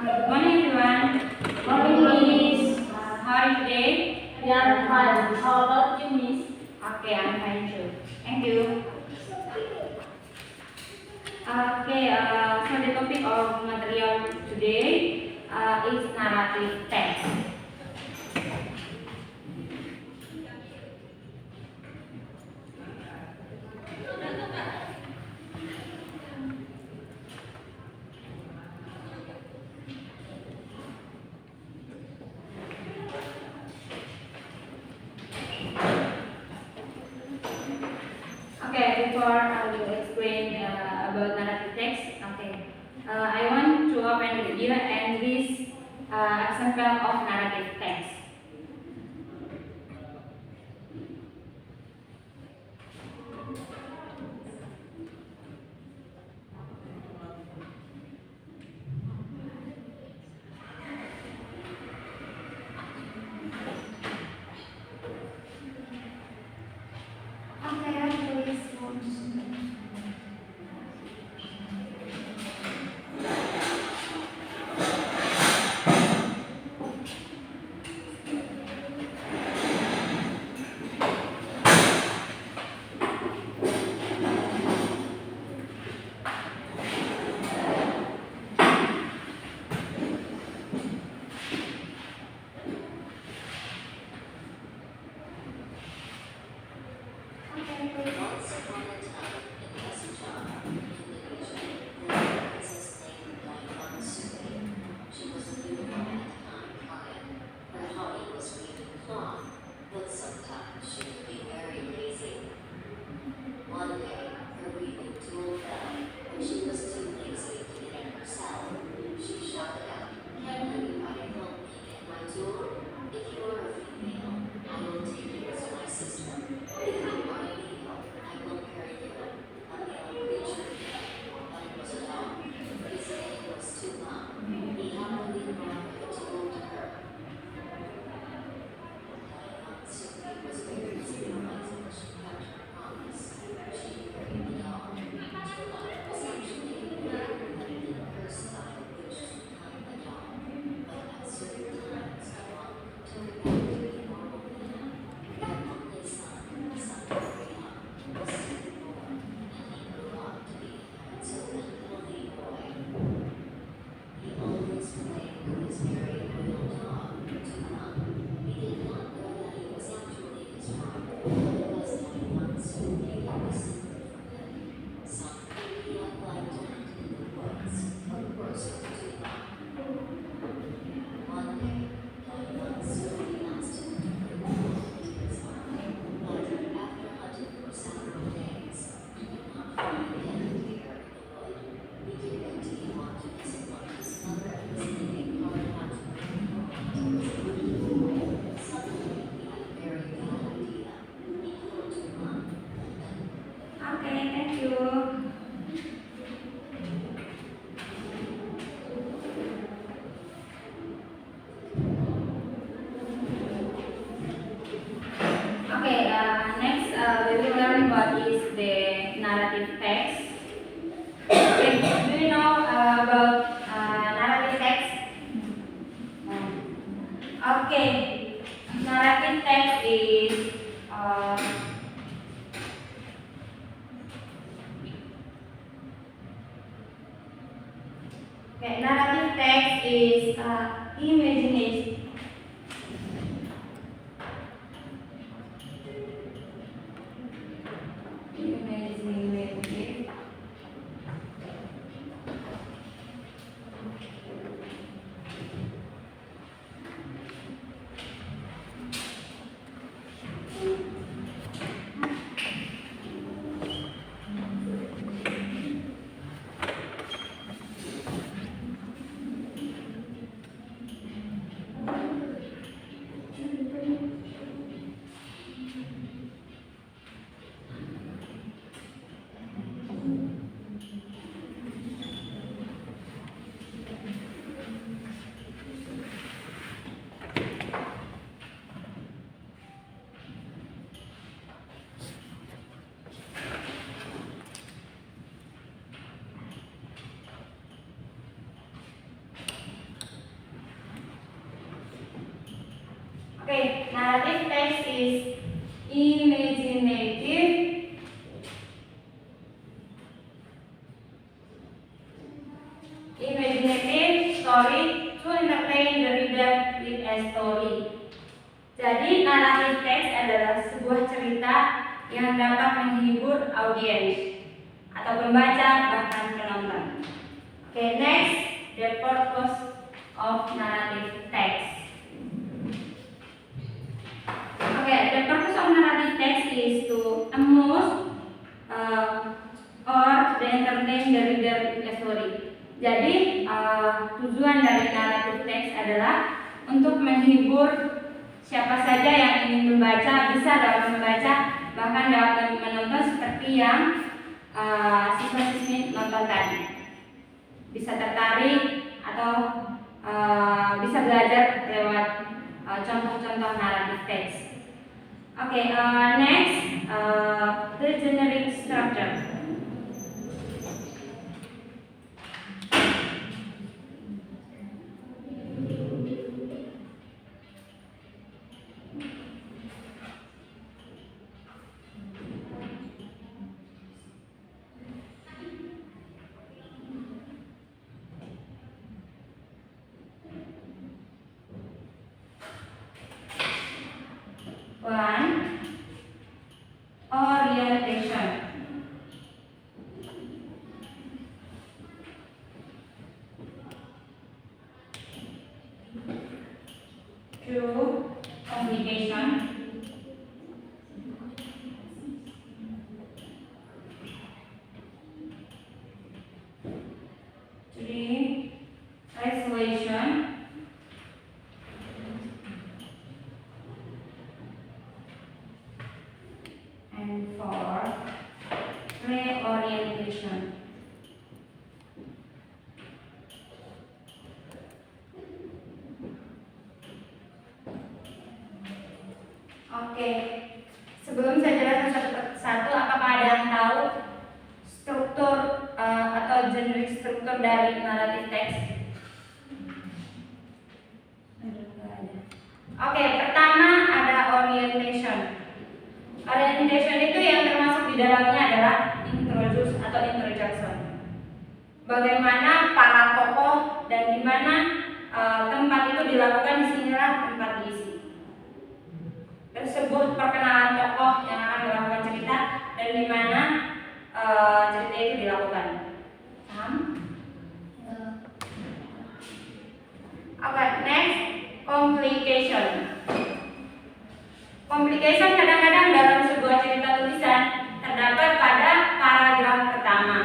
Good morning, everyone. Morning, Miss. How are you today? We are fine. How about you, Miss? Okay, I'm fine too. Thank you. So the topic of material today is narrative text. Okay, before I will explain about narrative text, I want to open the video and this example of narrative text. Okay, please. Once upon a time, in Kasuchar, Indonesia, there was a princess named Dayang Suri. She was a beautiful and kind client. Her hobby was weaving cloth, but sometimes she could be very lazy. One day, her weaving tool fell, and she was too lazy to get it herself. She shouted out, "Can anybody help me get my tool? If you are a female, I will take you as my sister. If you are a male, I will marry you." A male creature came, but it was a dog. His name was Tupac. He happily brought the tool to her. Dayang Suri was very surprised when she kept her promise. She married the dog. Tupac was actually a very competitive person who wished to become a dog, but at certain times, Tupac turned back to a normal man. Their only son, Santoria, was soon born, and he grew up to be a handsome and healthy boy. He always played with his very loyal dog, Tupac. He did not know that he was actually his father, because Dayang Suri was separate from him. Santoria liked to hunt in the woods, of course with Tupac. One day, Dayang Suri asked him to bring food into his hut, but after hunting for several days, he could not find any deer in the wood. He convinced he wanted to visit what his mother was making hard out to bring home to his hut. Suddenly, he had a very bad idea. He killed Tupac, and then Okay, thank you. Next we will learn what is the narrative text. Okay, do you know about narrative text? Okay, narrative text is narrative text is imagination. Imagination. narrative text is imaginative story to entertain the reader with a story. Jadi narrative text adalah sebuah cerita yang dapat menghibur audiens atau pembaca bahkan penonton. Okay, next, the purpose of narrative text. Okay, the purpose of narrative text is to amuse or to entertain the reader with a story. Jadi tujuan dari narrative text adalah untuk menghibur siapa saja yang ingin membaca, bisa dapat membaca bahkan dapat menonton seperti yang siswa-siswi nonton tadi. Bisa tertarik atau bisa belajar lewat contoh-contoh narrative text. Okay, next, the generic structure. One, orientation. Two, communication. Three, resolution. And four, reorientation. Oke, sebelum saya jelaskan satu persatu, apakah ada yang tahu struktur atau generic struktur dari narrative text? Oke, pertama ada orientation. Orientation itu yang termasuk di dalamnya adalah introduce atau introduction. Bagaimana para tokoh dan di mana tempat itu dilakukan, disinilah tempat diisi. Tersebut perkenalan tokoh yang akan melakukan cerita dan di mana cerita itu dilakukan. Paham? Oke, next, complication. Complication kadang-kadang dalam sebuah cerita tulisan terdapat pada paragraf pertama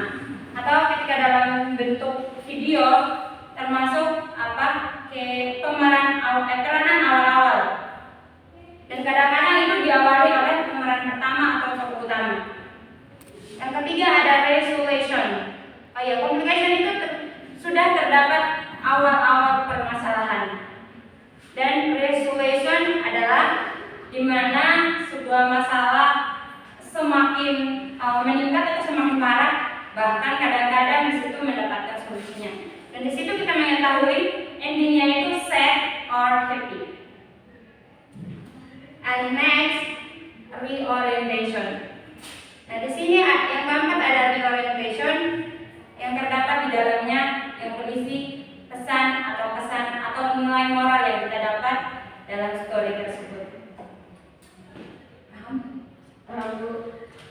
atau ketika dalam bentuk video termasuk peranan awal-awal, dan kadang-kadang itu diawali oleh pemeran pertama atau tokoh utama. Yang ketiga ada resolution. Complication itu sudah terdapat awal-awal permasalahan, dan resolution adalah di mana sebuah masalah semakin meningkat atau semakin parah, bahkan kadang-kadang di situ mendapatkan solusinya. Dan di situ kita mengetahui endingnya itu sad or happy. And next, reorientation. Nah, di sini yang keempat ada reorientation yang terdapat di dalamnya yang berisi pesan atau nilai moral yang kita dapat dalam story tersebut.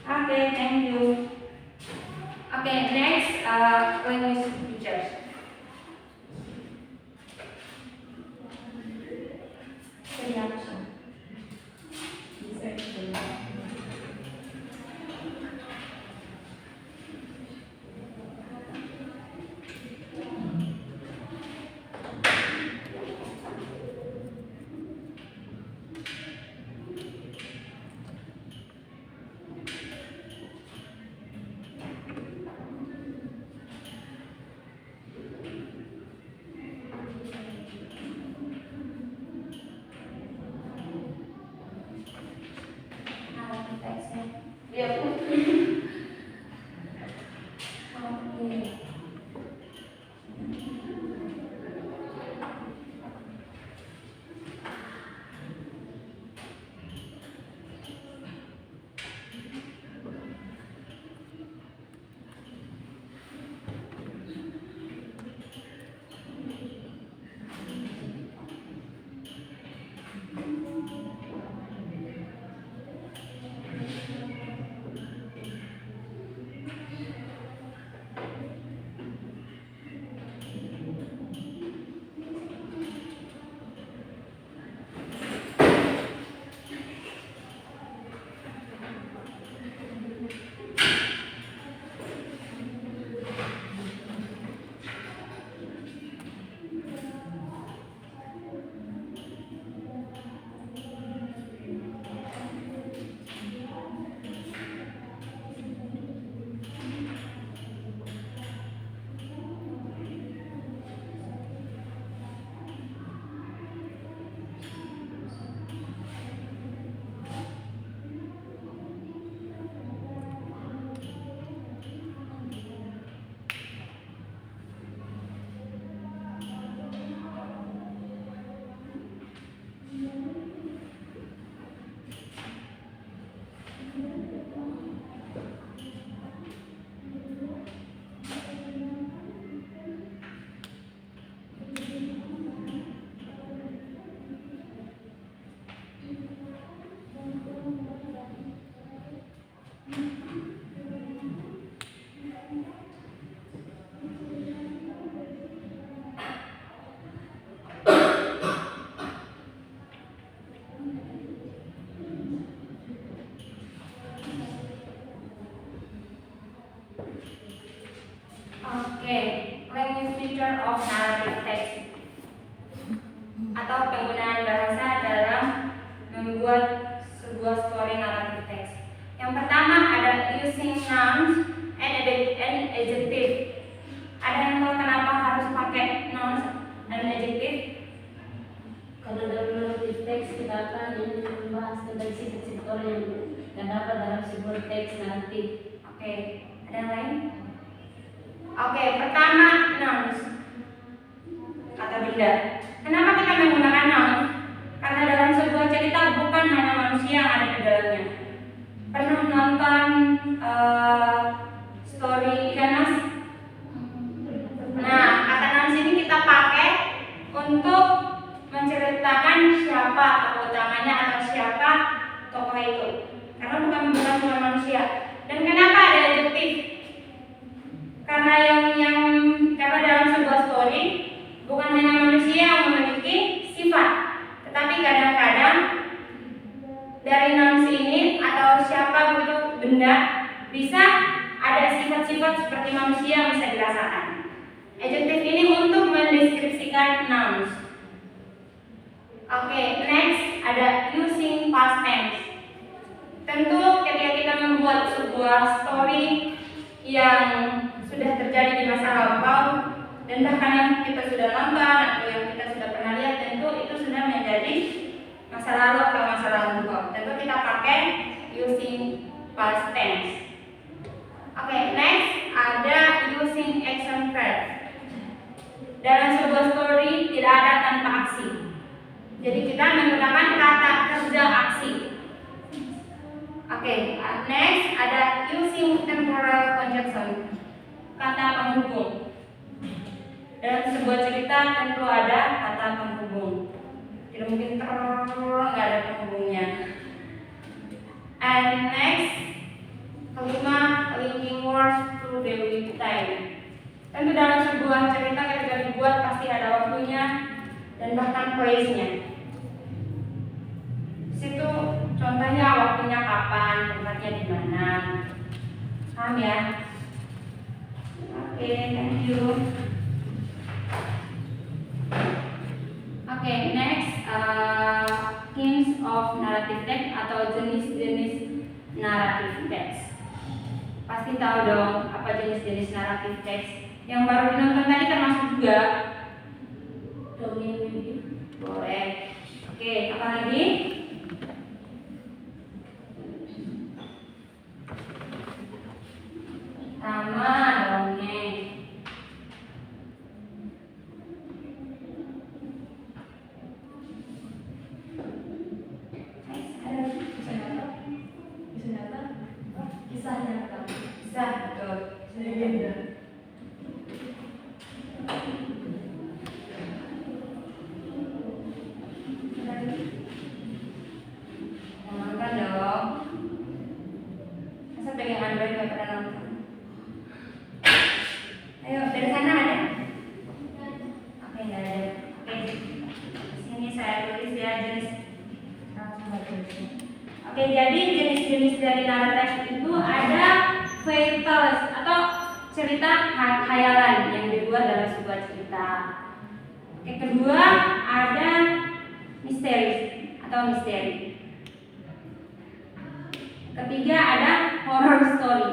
Okay, thank you. Okay, next, language features. feature of narrative text atau penggunaan bahasa dalam membuat sebuah story narrative text. Yang pertama ada using nouns and adjective. Ada yang tahu kenapa harus pakai nouns and adjective? Karena dalam narrative text kita akan membahas tentang sifat-sifat orang yang terdapat dalam sebuah teks naratif. Oke, ada yang lain? Oke, pertama nouns, kata benda. Kenapa kita menggunakan nouns? Karena dalam sebuah cerita bukan hanya manusia yang ada di dalamnya. Pernah nonton story ikan mas? Nah, kata nouns ini kita pakai untuk menceritakan siapa tokoh utamanya atau siapa tokoh itu. Karena bukan cuma manusia. Dan kenapa ada adjektif? Karena karena dalam sebuah story bukan hanya manusia yang memiliki sifat, tetapi kadang-kadang dari nouns ini atau siapa begitu benda bisa ada sifat-sifat seperti manusia bisa dirasakan. Adjektif ini untuk mendeskripsikan nouns. Oke, next ada using past tense. Tentu ketika kita membuat sebuah story yang sudah terjadi di masa lampau dan bahkan yang kita sudah nonton atau yang kita sudah pernah lihat, tentu itu sudah menjadi masa lalu atau masa lampau. Tentu kita pakai using past tense. Oke, next ada using action verb. Dalam sebuah story tidak ada tanpa aksi. Jadi kita menggunakan kata kerja aksi. Oke, next ada using temporal conjunction, kata penghubung. Dalam sebuah cerita tentu ada kata penghubung. Tidak mungkin nggak ada penghubungnya. And next, kelima, linking words to the with time. Tentu dalam sebuah cerita ketika dibuat pasti ada waktunya dan bahkan place-nya. Situ contohnya waktunya kapan, tempatnya di mana. Paham ya? Oke, thank you. Oke, next kinds of narrative text atau jenis-jenis narrative text. Pasti tahu dong apa jenis-jenis narrative text. Yang baru dinonton tadi termasuk juga dongeng. Boleh. Oke, apa lagi? Sama dongeng. Kisah nyata. Kisah, betul. Legenda. Nonton dong. Masa pegang Android gak pernah nonton? Ayo, dari sana ada? Oke, nggak ada. Oke, sini saya tulis ya jenis. Oke, jadi jenis-jenis dari narrative itu ada fairy tales atau cerita khayalan yang dibuat dalam sebuah cerita. Oke, kedua ada misteri atau misteri. Ketiga ada horror story.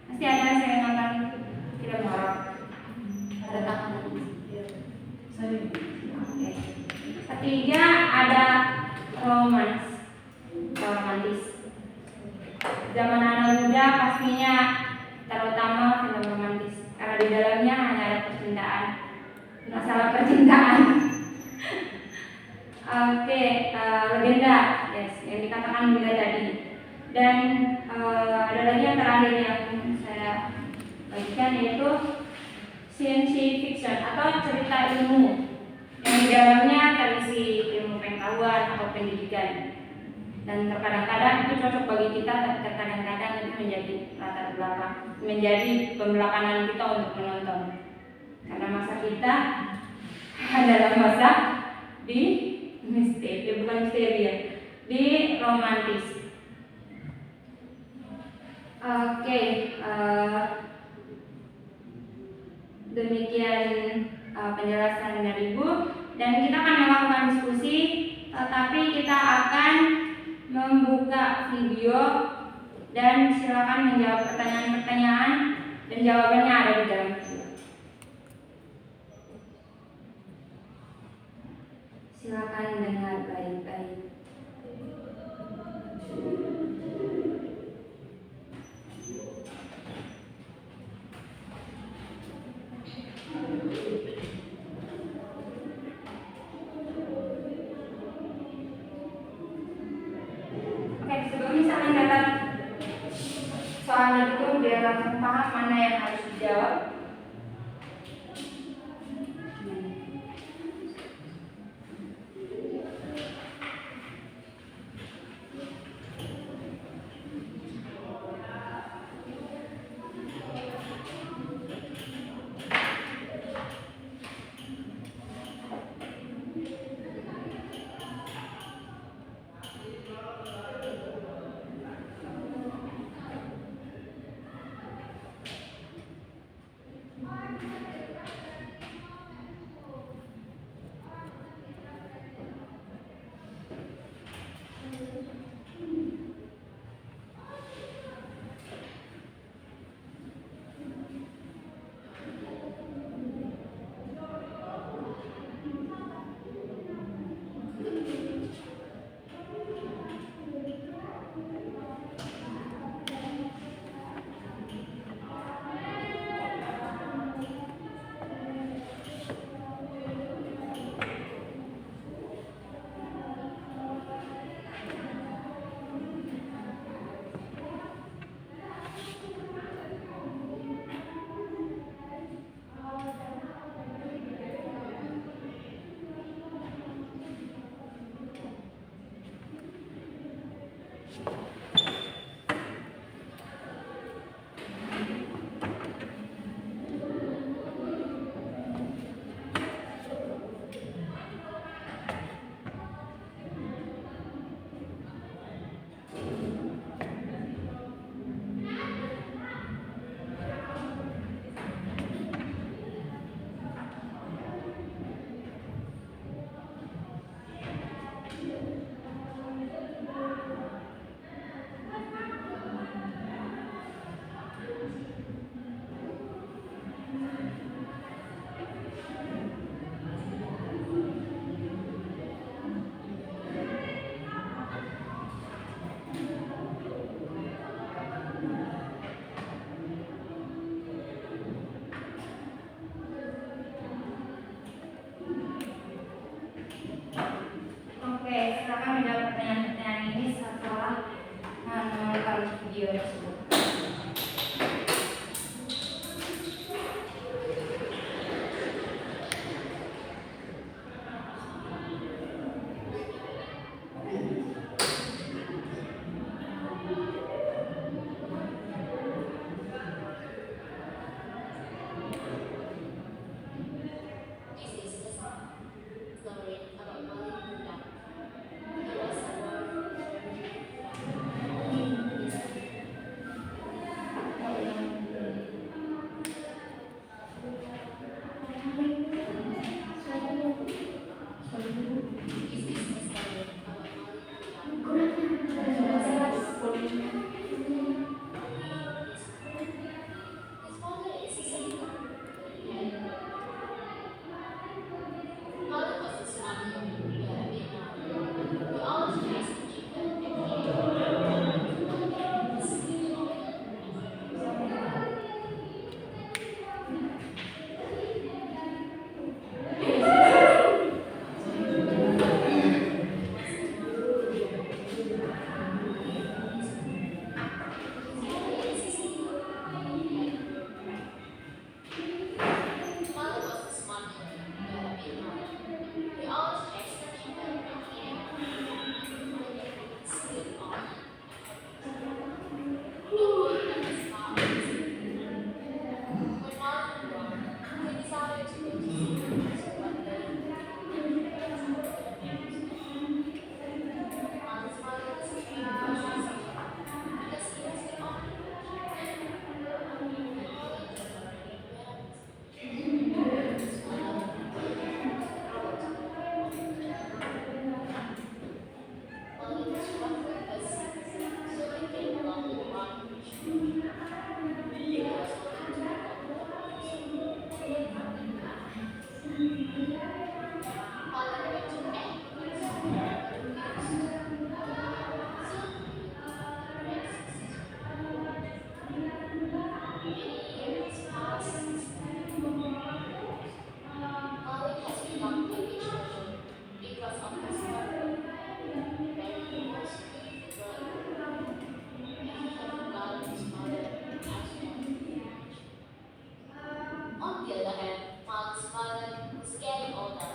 Pasti ada yang saya nonton film horor. Ada takut. Oke. Ketiga ada romance. Romantis. Zaman anak muda pastinya terutama film romantis karena di dalamnya hanya ada percintaan, masalah percintaan. Oke, legenda, yes, yang dikatakan Bunda tadi. Dan ada lagi yang terakhir yang saya bagikan yaitu science fiction atau cerita ilmu yang di dalamnya terisi ilmu pengetahuan atau pendidikan. Dan terkadang-kadang itu cocok bagi kita, tapi terkadang-kadang itu menjadi latar belakang, menjadi pembelakangan kita untuk menonton. Karena masa kita adalah masa di misteri, bukan misteri ya, di romantis. Oke, demikian penjelasan dari Ibu, dan kita akan melakukan diskusi, tetapi kita akan membuka video dan silakan menjawab pertanyaan-pertanyaan dan jawabannya ada di dalam video. Silakan dengar baik-baik. Oke, sebelum misalkan dapat soalnya dulu biar langsung paham mana yang harus dijawab. Oke, silakan menjawab pertanyaan-pertanyaan ini setelah menonton video tersebut. This is the song. Story about Molly and Duck. There was a wolf. was getting older.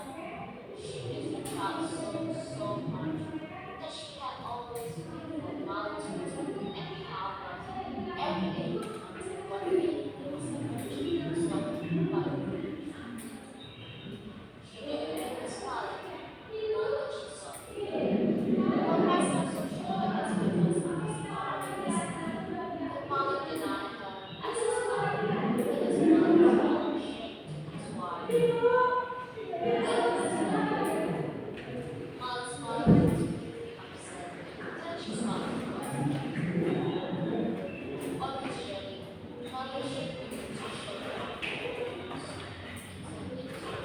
She missed her child so much that she had always been for mountains and powders every day until one day there was a urgent stop by the road. She knew it was father, not what she saw. What makes her so sure is because of his father the father denied her as his father because mother was all ashamed to his wife. Mother's mother was deeply upset that she saw him. On his journey, mother showed him to show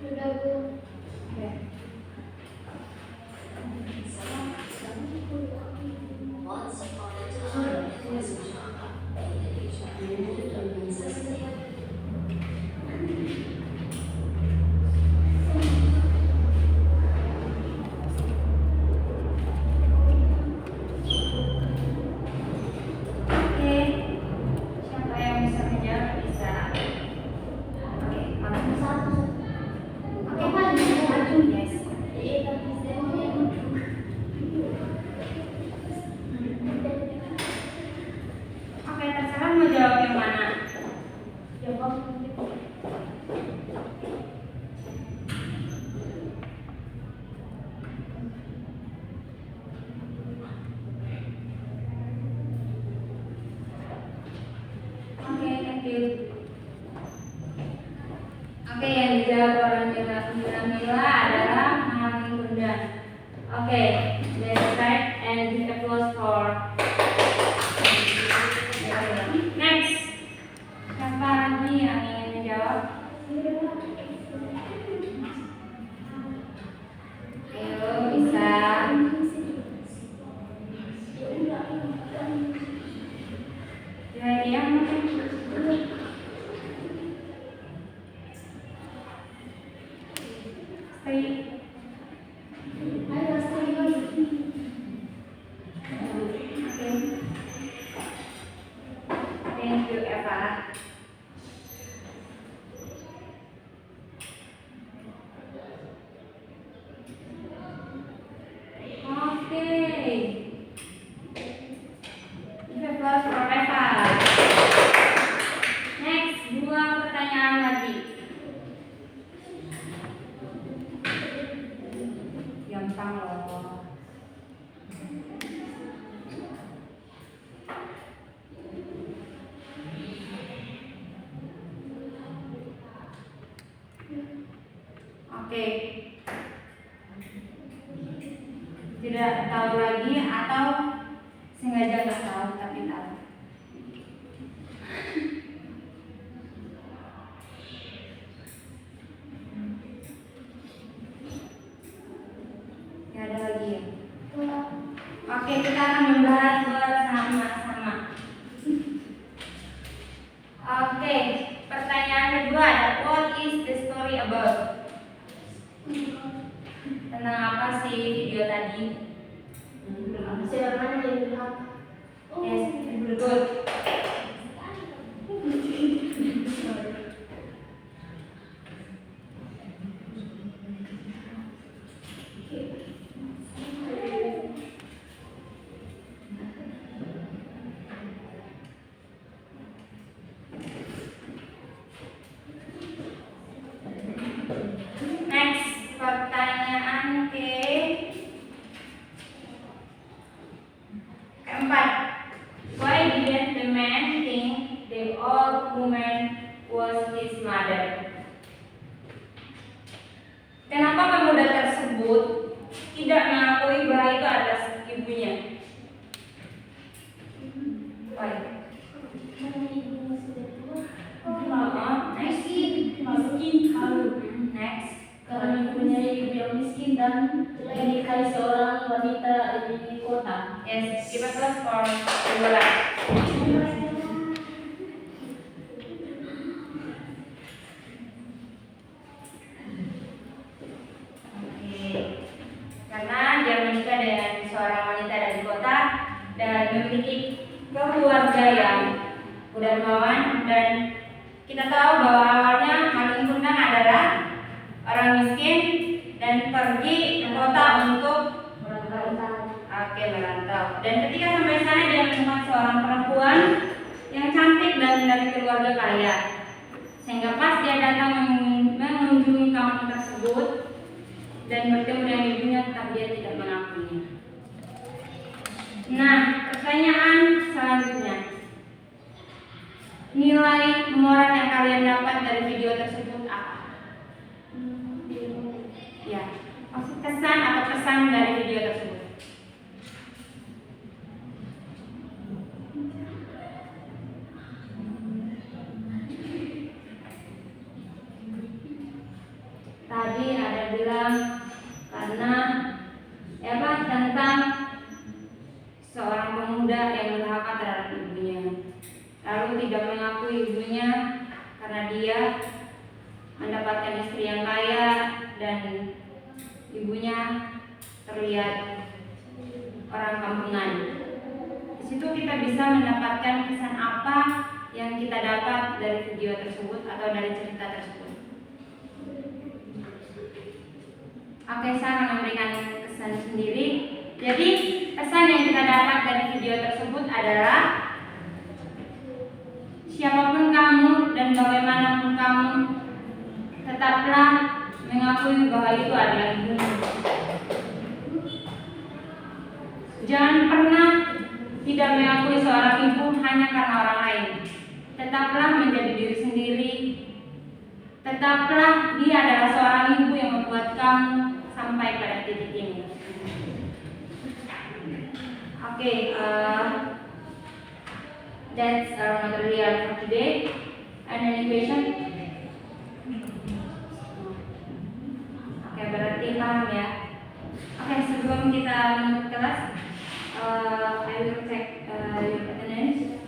Udah Bu. Once upon a time, there was a child in the Asia and a princess named Oke, siapa yang bisa menjawab bisa. Oke, langsung Satu. Oke, Maju. yes. Oke, terserah mau jawab yang mana. Jawab. Oke, thank you. Oke, yang dijawab oleh Mila adalah Mahalin Bunda. Oke, let's start and give applause for. Next, siapa lagi yang ingin menjawab? Ayo, bisa. Jadi yang stay. Ayo, stay. Oke. Thank you, Eva. Oke. Give applause for Eva. Next, 2 pertanyaan lagi. Gampang loh. Oke. Tidak tahu lagi atau sengaja nggak tahu tapi tahu. Nggak ada lagi ya. Oke, kita akan membahas bersama-sama. Oke, pertanyaan kedua ada what is the story about? Tentang apa sih video tadi? Siapa mana yang bilang? Yes, good. Next, pertanyaan keempat. Why didn't the man think the old woman was his mother? Kenapa pemuda tersebut tidak mengakui bahwa itu adalah ibunya? Why? Next. Karena ibunya ibu yang miskin dan menikahi seorang wanita di kota. Yes, give us applause for Deborah. Oke. Karena dia menikah dengan seorang wanita dari kota dan memiliki keluarga yang Darmawan, dan kita tahu bahwa awalnya Malin Kundang adalah orang miskin dan pergi ke kota untuk merantau. Dan ketika sampai sana dia menemukan seorang perempuan yang cantik dan dari keluarga kaya. Sehingga pas dia datang mengunjungi kampung tersebut dan bertemu dengan ibunya, tetap dia tidak mengakuinya. Nah, pertanyaan selanjutnya, nilai moral yang kalian dapat dari video tersebut apa? Ya, maksud kesan atau pesan dari video tersebut. Tadi ada bilang karena tentang seorang pemuda yang durhaka terhadap ibunya, lalu tidak mengakui ibunya karena dia mendapatkan istri yang kaya dan ibunya terlihat orang kampungan. Di situ kita bisa mendapatkan kesan apa yang kita dapat dari video tersebut atau dari cerita tersebut. Oke, saya akan memberikan kesan sendiri. Jadi, kesan yang kita dapat dari video tersebut adalah siapapun kamu dan bagaimanapun kamu, tetaplah mengakui bahwa itu adalah ibumu. Jangan pernah tidak mengakui seorang ibu hanya karena orang lain. Tetaplah menjadi diri sendiri. Tetaplah dia adalah seorang ibu yang membuat kamu sampai pada titik ini. Oke, that's our material for today. And any question? Oke, berarti paham ya. Oke, sebelum kita menutup kelas, I will check your attendance.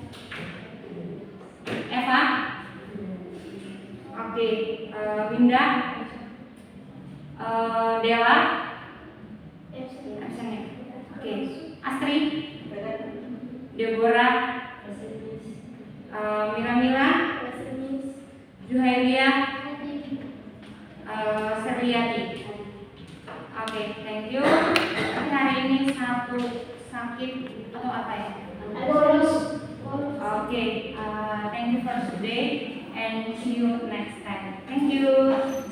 Eva? Oke, Winda? Dewa? Absen ya? Oke, Astrid? Deborah? Mira? Juhairia? Serliati? Oke, thank you. Tapi hari ini satu sakit atau apa ya? Oke, thank you for today and see you next time. Thank you.